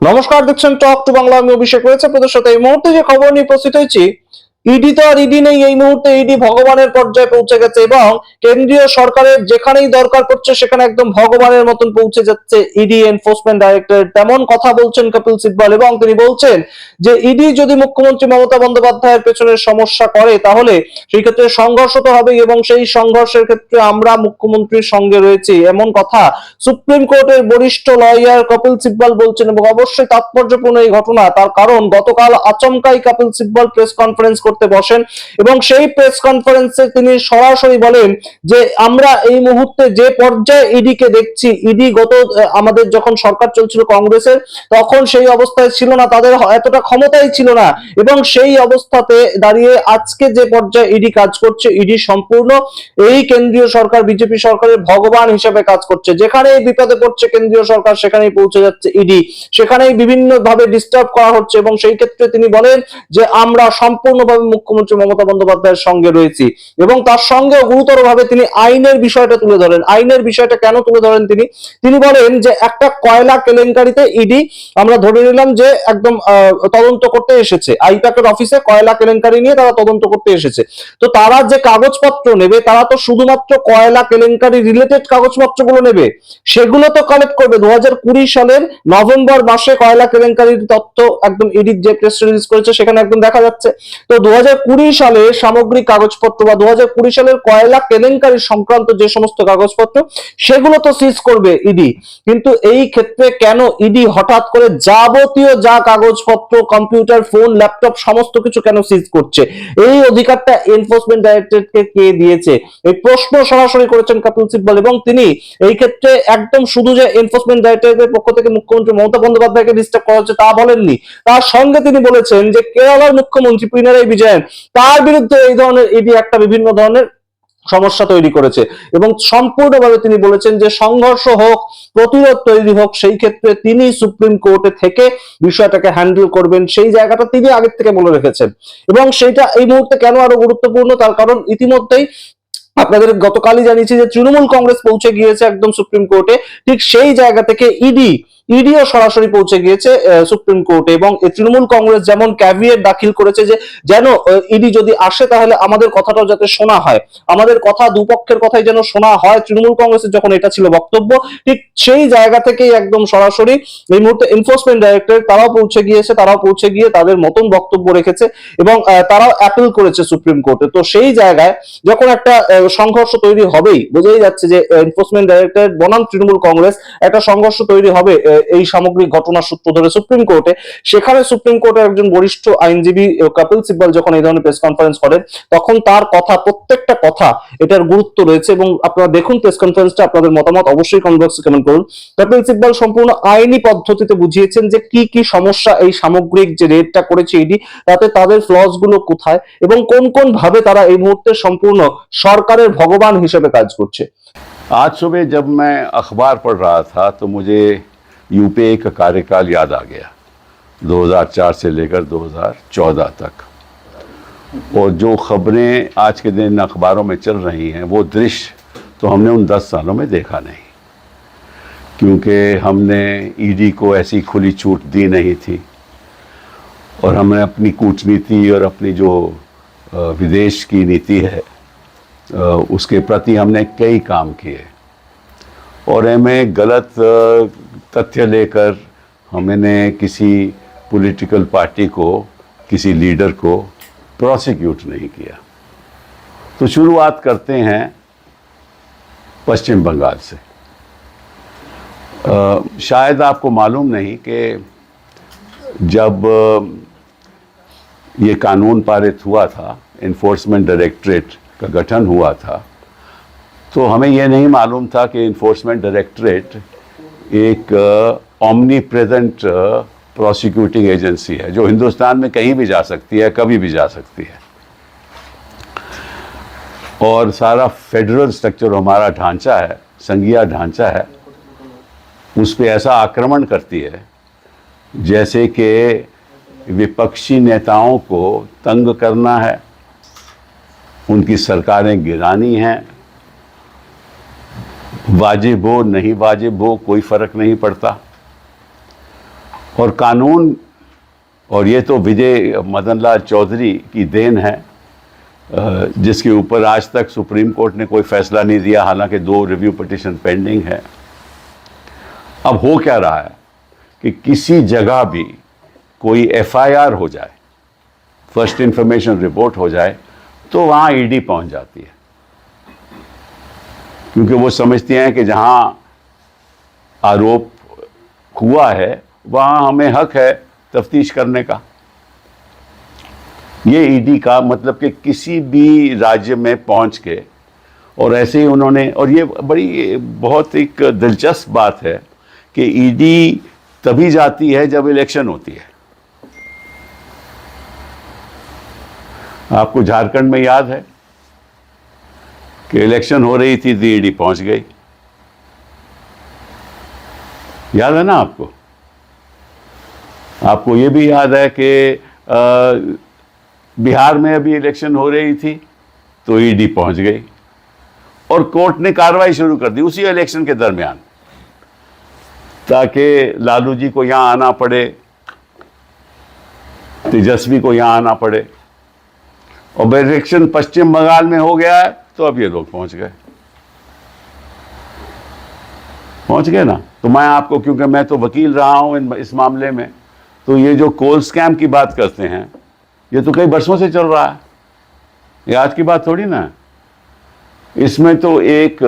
নমস্কার, দেখছেন talk to Bangla. আমি অভিষেক রয়েছে আপনাদের সাথে। এই মুহূর্তে যে খবর নিয়ে উপস্থিত হয়েছি, ইডি তো আর ইডি নেই, এই মুহূর্তে ইডি ভগবানের পর্যায়ে পৌঁছে গেছে এবং কেন্দ্রীয় সরকারের যেখানেই দরকার পড়ছে সেখানে একদম ভগবানের মতন পৌঁছে যাচ্ছে ইডি এনফোর্সমেন্ট ডাইরেক্টরেট। তেমন কথা বলছেন কপিল সিব্বল এবং তিনি বলছেন যে ইডি যদি মুখ্যমন্ত্রী মমতা বন্দ্যোপাধ্যায়ের পেছনের সমস্যা করে তাহলে সেই ক্ষেত্রে সংঘর্ষ তো হবেই এবং সেই সংঘর্ষের ক্ষেত্রে আমরা মুখ্যমন্ত্রীর সঙ্গে রয়েছি, এমন কথা সুপ্রিম কোর্টের বরিষ্ঠ লয়ার কপিল সিব্বল বলছেন। এবং অবশ্যই তাৎপর্যপূর্ণ এই ঘটনা, তার কারণ গতকাল আচমকাই কপিল সিব্বল প্রেস কনফারেন্স করতে বসেন এবং সেই প্রেস কনফারেন্সে তিনি সরাসরি বলেন যে আমরা এই মুহূর্তে যে পর্যায়ে ইডি কে দেখছি, ইডি গত আমাদের যখন সরকার চলছিল কংগ্রেসের তখন সেই অবস্থায় ছিল না, তাদের এতটা ক্ষমতাই ছিল না এবং সেই অবস্থাতে দাঁড়িয়ে আজকে যে পর্যায়ে ইডি কাজ করছে, ইডি সম্পূর্ণ এই কেন্দ্রীয় সরকার বিজেপি সরকারের ভগবান হিসেবে কাজ করছে। যেখানেই বিপদে পড়ছে কেন্দ্রীয় সরকার সেখানেই পৌঁছে যাচ্ছে ইডি, সেখানেই বিভিন্ন ভাবে ডিস্টার্ব করা হচ্ছে এবং সেই ক্ষেত্রে তিনি বলেন যে আমরা সম্পূর্ণভাবে মুখ্যমন্ত্রী মমতা বন্দ্যোপাধ্যায়ের সঙ্গে রয়েছি এবং তার সঙ্গে গুরুতরভাবে তিনি আইনের বিষয়টা তুলে ধরেন। আইনের বিষয়টা কেন তুলে ধরেন তিনি বলেন যে একটা কয়লা কেলেঙ্কারিতে ইডি আমরা ধরে নিলাম যে একদম তদন্ত করতে এসেছে, আইপ্যাকের অফিসে কয়লা কেলেঙ্কারি নিয়ে তারা তদন্ত করতে এসেছে। তো তারা যে কাগজপত্র নেবে তারা তো শুধুমাত্র কয়লা কেলেঙ্কারি রিলেটেড কাগজপত্রগুলো নেবে, সেগুলো তো কালেক্ট করবে। 2020 সালের নভেম্বর মাসে কয়লা কেলেঙ্কারির তথ্য একদম ইডি যে প্রেস রিলিজ করেছে সেখানে একদম দেখা যাচ্ছে। তো 2020 সালে সামগ্রিক কাগজপত্র বা 2020 সালের কয়লা কেলেঙ্কারি সংক্রান্ত যে সমস্ত কাগজপত্র সেগুলো তো সিজ করবে ইডি। কিন্তু এই ক্ষেত্রে কেন ইডি হঠাৎ করে যাবতীয় যা কাগজপত্র, কম্পিউটার, ফোন, ল্যাপটপ সমস্ত কিছু কেন সিজ করছে? এই অধিকারটা এনফোর্সমেন্ট ডাইরেক্টরেটকে কে দিয়েছে? এই প্রশ্ন সরাসরি করেছেন কপিল সিব্বল এবং তিনি এই ক্ষেত্রে একদম শুধু যে এনফোর্সমেন্ট ডাইরেক্টরেটের পক্ষ থেকে মুখ্যমন্ত্রী মমতা বন্দ্যোপাধ্যায়কে ডিস্টার্ব করা হচ্ছে তা বলেননি, তার সঙ্গে তিনি বলেছেন যে কেরালার মুখ্যমন্ত্রী পিনারাই বিজয়ন তার বিরুদ্ধে এই ধরনের ইডি একটা বিভিন্ন ধরনের সমস্যা তৈরি করেছে এবং সম্পূর্ণভাবে তিনি বলেছেন যে সংঘর্ষ হোক, প্রতিরোধ তৈরি হোক, সেই ক্ষেত্রে তিনি সুপ্রিম কোর্টে থেকে বিষয়টাকে হ্যান্ডেল করবেন, সেই জায়গাটা তিনি আগের থেকে বলে রেখেছেন। এবং সেইটা এই মুহূর্তে কেন আরো গুরুত্বপূর্ণ, তার কারণ ইতিমধ্যেই আপনাদের গতকালই জানিয়েছি যে তৃণমূল কংগ্রেস পৌঁছে গিয়েছে একদম সুপ্রিম কোর্টে, ঠিক সেই জায়গা থেকে ইডিও সরাসরি পৌঁছে গিয়েছে সুপ্রিম কোর্টে এবং তৃণমূল কংগ্রেস যেমন ক্যাভিয়েট দাখিল করেছে যে যেন ইডি যদি আসে তাহলে আমাদের কথাটাও যাতে শোনা হয়, আমাদের কথা দুপক্ষের কথাই যেন শোনা হয়, তৃণমূল কংগ্রেসের যখন এটা ছিল বক্তব্য, ঠিক সেই জায়গা থেকেই একদম সরাসরি এই মুহূর্তে এনফোর্সমেন্ট ডাইরেক্টরেট তারাও পৌঁছে গিয়েছে, তারাও পৌঁছে গিয়ে তাদের মতন বক্তব্য রেখেছে এবং তারাও অ্যাপিল করেছে সুপ্রিম কোর্টে। তো সেই জায়গায় যখন একটা সংঘর্ষ তৈরি হবেই, বোঝাই যাচ্ছে যে এনফোর্সমেন্ট ডাইরেক্টরেট বনাম তৃণমূল কংগ্রেস একটা সংঘর্ষ তৈরি হবে এই সামগ্রিক ঘটনার সূত্র ধরে সুপ্রিম কোর্টে। সেখানে সুপ্রিম কোর্টের একজন বরিষ্ঠ আইনজীবী কপিল সিব্বল যখন এই ধরনের প্রেস কনফারেন্স করেন তখন তার কথা, প্রত্যেকটা কথা এটার গুরুত্ব রয়েছে এবং আপনারা দেখুন প্রেস কনফারেন্সটা, আপনাদের মতামত অবশ্যই কমেন্ট বক্সে কমেন্ট করুন। কপিল সিব্বল সম্পূর্ণ আইনি পদ্ধতিতে বুঝিয়েছেন যে কি কি সমস্যা এই সামগ্রিক যে রেডটা করেছে ইডি, তাতে তাদের ফ্লস গুলো কোথায় এবং কোন কোন ভাবে তারা এই মুহূর্তে সম্পূর্ণ সরকারের ভগবান হিসেবে কাজ করছে। आज सुबह जब मैं अखबार पढ़ रहा था तो मुझे यूपीए का कार्यकाल याद आ गया, 2004 से लेकर 2014 तक। और जो खबरें आज के दिन अखबारों में चल रही हैं वो दृश्य तो हमने उन 10 सालों में देखा नहीं, क्योंकि हमने ईडी को ऐसी खुली छूट दी नहीं थी और हमने अपनी कूटनीति और अपनी जो विदेश की नीति है उसके प्रति हमने कई काम किए और हमें गलत तथ्य लेकर हमने किसी पॉलिटिकल पार्टी को, किसी लीडर को प्रोसिक्यूट नहीं किया। तो शुरुआत करते हैं पश्चिम बंगाल से। शायद आपको मालूम नहीं कि जब ये कानून पारित हुआ था, एनफोर्समेंट डायरेक्टरेट का गठन हुआ था, तो हमें यह नहीं मालूम था कि एनफोर्समेंट डायरेक्टरेट एक ओमनी प्रेजेंट प्रोसिक्यूटिंग एजेंसी है जो हिंदुस्तान में कहीं भी जा सकती है, कभी भी जा सकती है। और सारा फेडरल स्ट्रक्चर हमारा ढांचा है, संघीय ढांचा है, उस पर ऐसा आक्रमण करती है जैसे कि विपक्षी नेताओं को तंग करना है, उनकी सरकारें गिरानी हैं, वाजिब हो नहीं वाजिब हो कोई फर्क नहीं पड़ता। और कानून, और ये तो विजय मदन लाल चौधरी की देन है, जिसके ऊपर आज तक सुप्रीम कोर्ट ने कोई फैसला नहीं दिया, हालांकि 2 रिव्यू पिटीशन पेंडिंग है। अब हो क्या रहा है कि किसी जगह भी कोई एफआईआर हो जाए, फर्स्ट इंफॉर्मेशन रिपोर्ट हो जाए, तो वहाँ ईडी पहुँच जाती है, क्योंकि वो समझती हैं कि जहाँ आरोप हुआ है वहाँ हमें हक है तफ्तीश करने का। ये ईडी का मतलब कि किसी भी राज्य में पहुँच के, और ऐसे ही उन्होंने, और ये बड़ी बहुत एक दिलचस्प बात है कि ईडी तभी जाती है जब इलेक्शन होती है। आपको झारखंड में याद है कि इलेक्शन हो रही थी तो ईडी पहुंच गई, याद है ना आपको? आपको ये भी याद है कि बिहार में अभी इलेक्शन हो रही थी तो ईडी पहुंच गई और कोर्ट ने कार्रवाई शुरू कर दी उसी इलेक्शन के दरमियान, ताकि लालू जी को यहां आना पड़े, तेजस्वी को यहां आना पड़े। और इलेक्शन पश्चिम बंगाल में हो गया है तो अब ये लोग पहुंच गए ना। तो मैं आपको, क्योंकि मैं तो वकील रहा हूं इस मामले में, तो ये जो कोल स्कैम की बात करते हैं, ये तो कई वर्षों से चल रहा है, ये आज की बात थोड़ी ना है। इसमें तो एक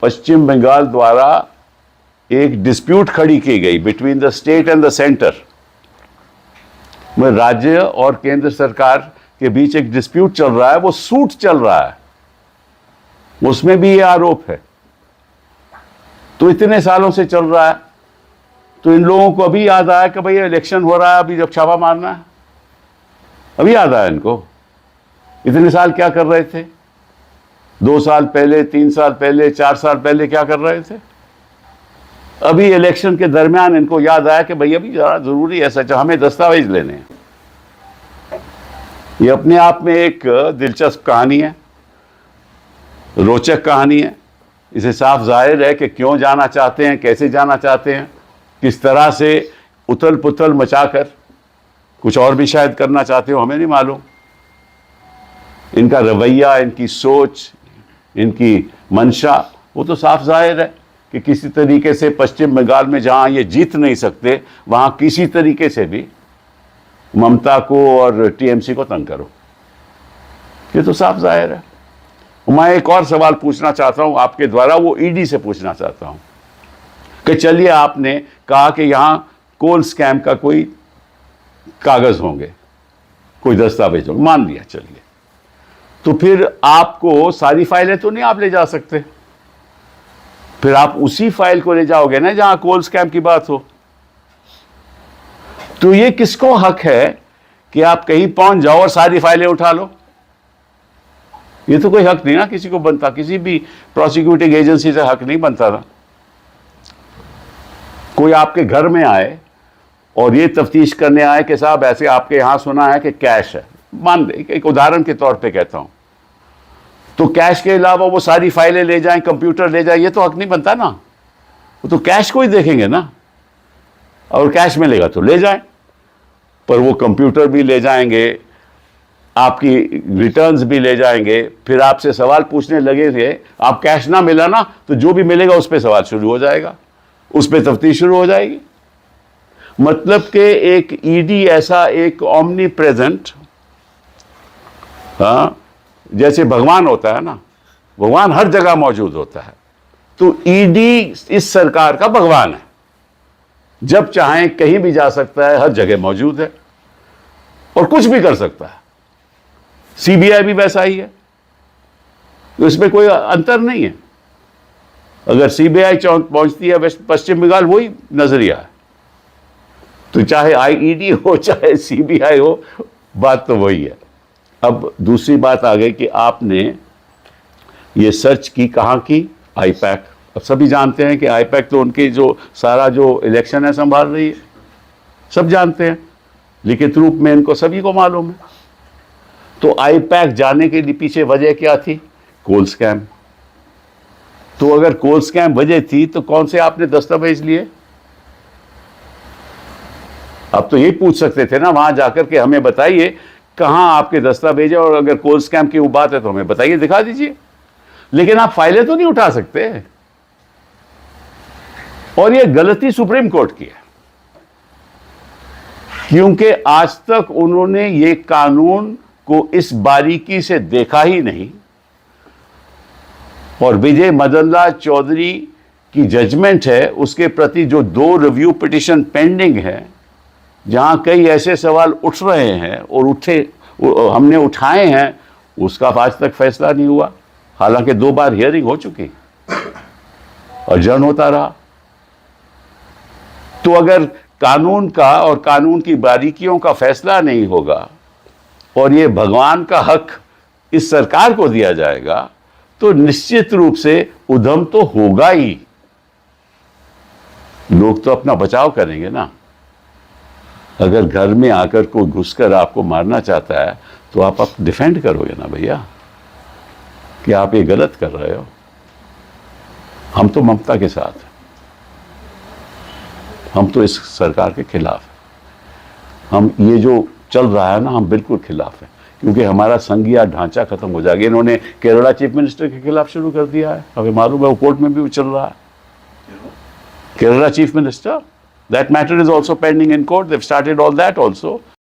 पश्चिम बंगाल द्वारा एक डिस्प्यूट खड़ी की गई between the state and the centre, में राज्य और केंद्र सरकार के बीच एक डिस्प्यूट चल रहा है, वो सूट चल रहा है, उसमें भी ये आरोप है। तो इतने सालों से चल रहा है, तो इन लोगों को अभी याद आया कि भाई इलेक्शन हो रहा है, अभी जब छापा मारना है, अभी याद आया इनको। इतने साल क्या कर रहे थे? 2 साल पहले, 3 साल पहले, 4 साल पहले क्या कर रहे थे? अभी इलेक्शन के दरमियान इनको याद आया कि भाई अभी जरा जरूरी है, सच हमें दस्तावेज लेने हैं। ये अपने आप में एक दिलचस्प कहानी है, रोचक कहानी है। इसे साफ जाहिर है कि क्यों जाना चाहते हैं, कैसे जाना चाहते हैं, किस तरह से उथल पुथल मचाकर कुछ और भी शायद करना चाहते हो, हमें नहीं मालूम। इनका रवैया, इनकी सोच, इनकी मंशा, वो तो साफ जाहिर है कि किसी तरीके से पश्चिम बंगाल में जहां ये जीत नहीं सकते, वहां किसी तरीके से भी ममता को और टीएमसी को तंग करो, ये तो साफ जाहिर है। मैं एक और सवाल पूछना चाहता हूं आपके द्वारा, वो ईडी से पूछना चाहता हूं कि चलिए आपने कहा कि यहां कोल स्कैम का कोई कागज होंगे, कोई दस्तावेज होंगे, मान लिया, चलिए, तो फिर आपको सारी फाइलें तो नहीं आप ले जा सकते, फिर आप उसी फाइल को ले जाओगे ना जहां कोल स्कैम की बात हो। तो ये किसको हक है कि आप कहीं पहुंच जाओ और सारी फाइलें उठा लो? ये तो कोई हक नहीं ना किसी को बनता, किसी भी प्रोसिक्यूटिंग एजेंसी से हक नहीं बनता ना। कोई आपके घर में आए और ये तफ्तीश करने आए कि साहब ऐसे आपके यहां सुना है कि कैश है, मान ले, एक उदाहरण के तौर पे कहता हूं, तो कैश के अलावा वो सारी फाइलें ले जाएं, कंप्यूटर ले जाएं, ये तो हक नहीं बनता ना। वो तो कैश को ही देखेंगे ना, और कैश मिलेगा तो ले जाएं, पर वो कंप्यूटर भी ले जाएंगे, आपकी रिटर्न्स भी ले जाएंगे, फिर आपसे सवाल पूछने लगेंगे। आप कैश ना मिला ना तो जो भी मिलेगा उस पर सवाल शुरू हो जाएगा, उस पर तफ्तीश शुरू हो जाएगी। मतलब कि एक ईडी ऐसा एक ओमनी प्रेजेंट, हाँ, जैसे भगवान होता है ना, भगवान हर जगह मौजूद होता है, तो ईडी इस सरकार का भगवान है, जब चाहें कहीं भी जा सकता है, हर जगह मौजूद है और कुछ भी कर सकता है। सीबीआई भी वैसा ही है, तो इसमें कोई अंतर नहीं है। अगर सीबीआई पहुंचती है पश्चिम बंगाल, वही नजरिया है, तो चाहे आईईडी हो चाहे सीबीआई हो, बात तो वही है। अब दूसरी बात आ गई कि आपने ये सर्च की, कहाँ की? आईपैक। अब सभी जानते हैं कि आईपैक तो उनके जो सारा जो इलेक्शन है संभाल रही है, सब जानते हैं, लिखित रूप में इनको सभी को मालूम है। तो आईपैक जाने के लिए पीछे वजह क्या थी? कोल स्कैम। तो अगर कोल स्कैम वजह थी तो कौन से आपने दस्तावेज लिए? अब तो ये पूछ सकते थे ना वहां जाकर के, हमें बताइए कहां आपके दस्तावेज है, और अगर कोल स्कैम की वो बात है तो हमें बताइए, दिखा दीजिए। लेकिन आप फाइलें तो नहीं उठा सकते। और ये गलती सुप्रीम कोर्ट की है, क्योंकि आज तक उन्होंने ये कानून को इस बारीकी से देखा ही नहीं। और विजय मदन लाल चौधरी की जजमेंट है, उसके प्रति जो 2 रिव्यू पिटिशन पेंडिंग है, जहां कई ऐसे सवाल उठ रहे हैं और हमने उठाए हैं, उसका आज तक फैसला नहीं हुआ। हालांकि 2 बार हियरिंग हो चुकी और जन होता रहा। तो अगर कानून का और कानून की बारीकियों का फैसला नहीं होगा और ये भगवान का हक इस सरकार को दिया जाएगा, तो निश्चित रूप से उधम तो होगा ही। लोग तो अपना बचाव करेंगे ना। अगर घर में आकर कोई घुसकर आपको मारना चाहता है तो आप डिफेंड करोगे ना भैया, कि आप ये गलत कर रहे हो। हम तो ममता के साथ हैं, हम तो इस सरकार के खिलाफ हैं। हम ये जो चल रहा है ना, हम बिल्कुल खिलाफ हैं, क्योंकि हमारा संघीय ढांचा खत्म हो जाएगा। इन्होंने केरला चीफ मिनिस्टर के खिलाफ शुरू कर दिया है, हमें मालूम है, वो कोर्ट में भी चल रहा है। Kerala chief minister, that matter is also pending in court. They've started all that also.